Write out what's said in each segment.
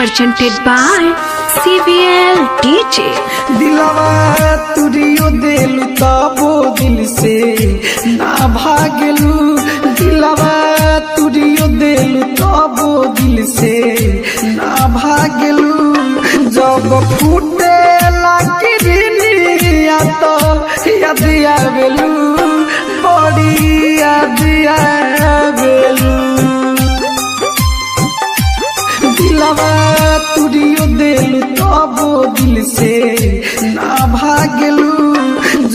presented by CVL DJ। दिलवा तुरियो देलू तबो दिल से ना भागलू, दिलवा तुरियो देलू तबो दिल से ना भागलू। जब फूटे लागिरिया तो याद आवेलू, बड़ी याद आवेलू। दिलवा तुरियो देलू तबो दिल से ना भागलू।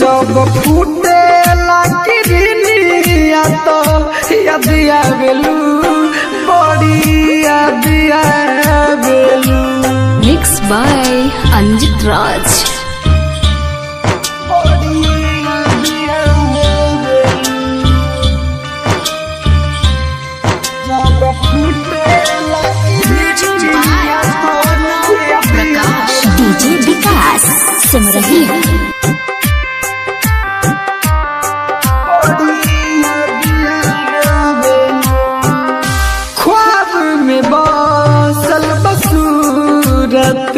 जब फूटे लागिरिया तो याद आवेलू, बड़ी याद आवेलू। Mixed by Anjit Raj। DJ Vikas Simrahi. ख्वाब में बसल बसूरत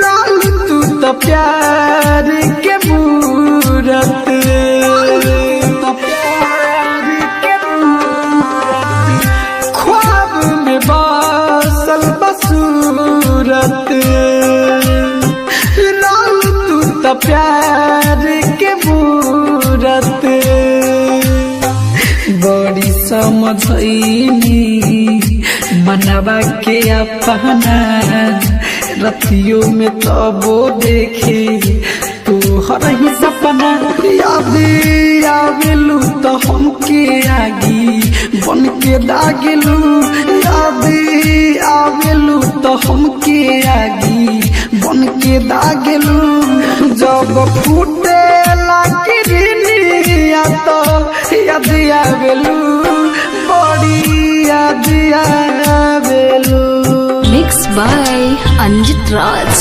राल तू तो प्यार के मूरत। ख्वाब में बसल बसूरत राल तू तो प्यार के मूरत। बड़ी समझनी मनवा के अपना, रतियों में तबो देखे तू हर ही सपना। याद आवेलू तो हमके आगी बन के दागलू, याद आवेलू तो हमके आगी बन के दागलू। जब फूटे लागिरिया तो याद आवेलू, बड़ी याद आवेलू। Mixed by Anjit Raj।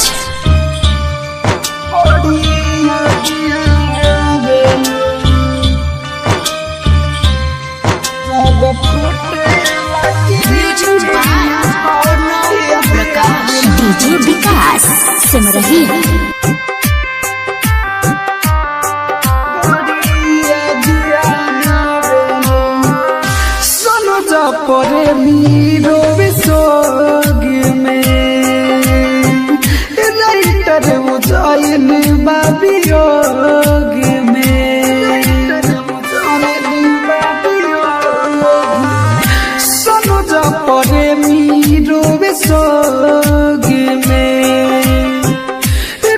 DJ Vikas Simrahi. सोनो जा परे मीरो विसोग में, राइटर उजाइन बाबियोग में। सोनो जा परे मीरो विसोग में,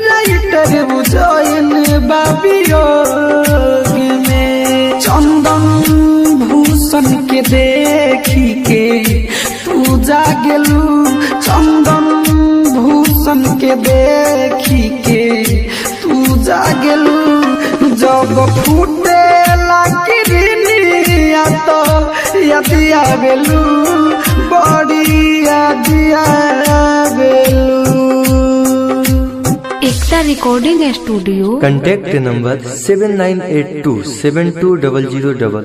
राइटर उजाइन बाबियोग में। चंदन भूषण के देखी के तू जागलू, चंदन भूषण के देखी के तू जागलू। जब फूटे लागिरिया तो याद आवेलू, बड़ी याद आवेलू। एकता रिकॉर्डिंग स्टूडियो। Contact number 7982720000।